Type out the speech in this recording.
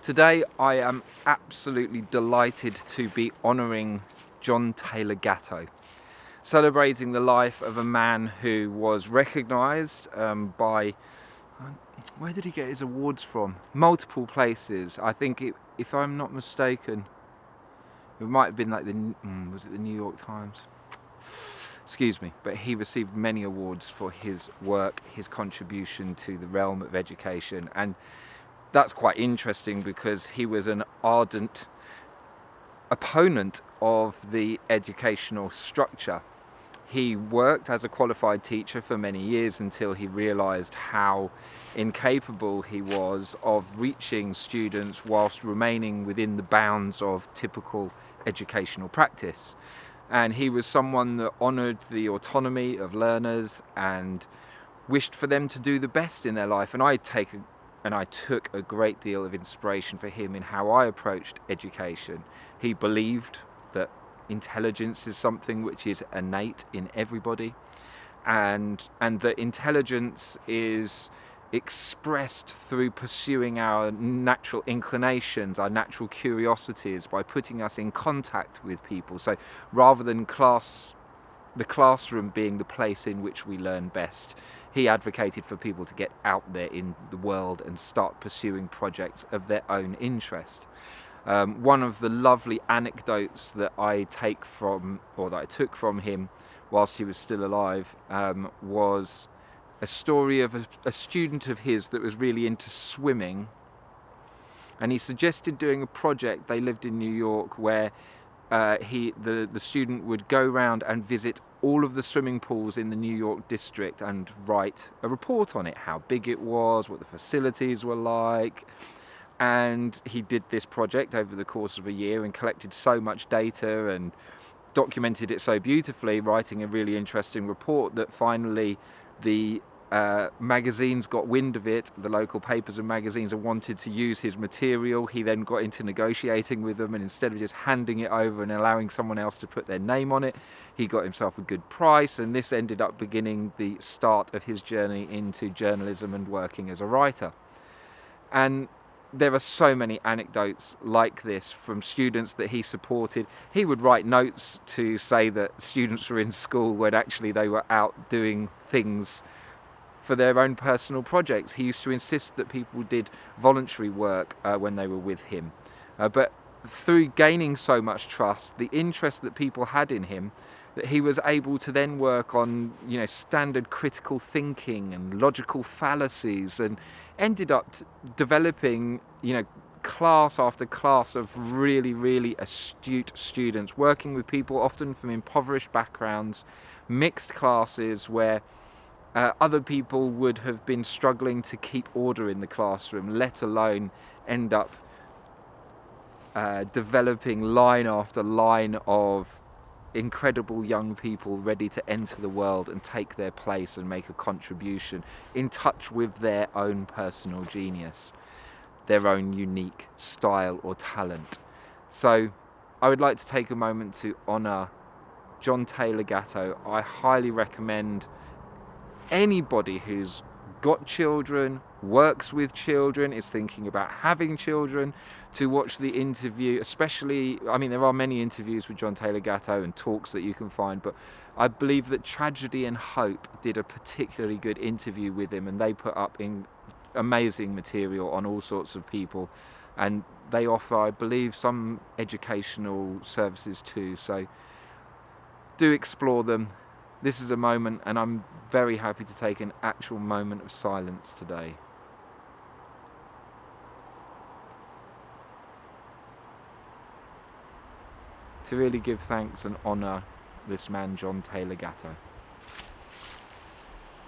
Today I am absolutely delighted to be honouring John Taylor Gatto, celebrating the life of a man who was recognised by, where did he get his awards from? Multiple places. I think, if I'm not mistaken, it might have been like was it the New York Times? Excuse me, but he received many awards for his work, his contribution to the realm of education, and that's quite interesting because he was an ardent opponent of the educational structure. He worked as a qualified teacher for many years until he realised how incapable he was of reaching students whilst remaining within the bounds of typical educational practice. And he was someone that honoured the autonomy of learners and wished for them to do the best in their life. And I took a great deal of inspiration for him in how I approached education. He believed that intelligence is something which is innate in everybody, and that intelligence is expressed through pursuing our natural inclinations, our natural curiosities, by putting us in contact with people. So rather than the classroom being the place in which we learn best, he advocated for people to get out there in the world and start pursuing projects of their own interest. One of the lovely anecdotes that I took from him whilst he was still alive was a story of a student of his that was really into swimming, and he suggested doing a project. They lived in New York, where the student would go round and visit all of the swimming pools in the New York district and write a report on it, how big it was, what the facilities were like. And he did this project over the course of a year and collected so much data and documented it so beautifully, writing a really interesting report, that finally the magazines got wind of it. The local papers and magazines wanted to use his material. He then got into negotiating with them, and instead of just handing it over and allowing someone else to put their name on it, he got himself a good price, and this ended up beginning the start of his journey into journalism and working as a writer. And there are so many anecdotes like this from students that he supported. He would write notes to say that students were in school when actually they were out doing things for their own personal projects. He used to insist that people did voluntary work when they were with him. But through gaining so much trust, the interest that people had in him, that he was able to then work on, standard critical thinking and logical fallacies, and ended up developing, class after class of really, really astute students, working with people often from impoverished backgrounds, mixed classes where other people would have been struggling to keep order in the classroom, let alone end up developing line after line of incredible young people ready to enter the world and take their place and make a contribution, in touch with their own personal genius, their own unique style or talent. So I would like to take a moment to honour John Taylor Gatto. I highly recommend anybody who's got children, works with children, is thinking about having children, to watch the interview. Especially, there are many interviews with John Taylor Gatto and talks that you can find, but I believe that Tragedy and Hope did a particularly good interview with him, and they put up in amazing material on all sorts of people, and they offer, I believe, some educational services too, so do explore them. This is a moment, and I'm very happy to take an actual moment of silence today. To really give thanks and honour this man, John Taylor Gatto.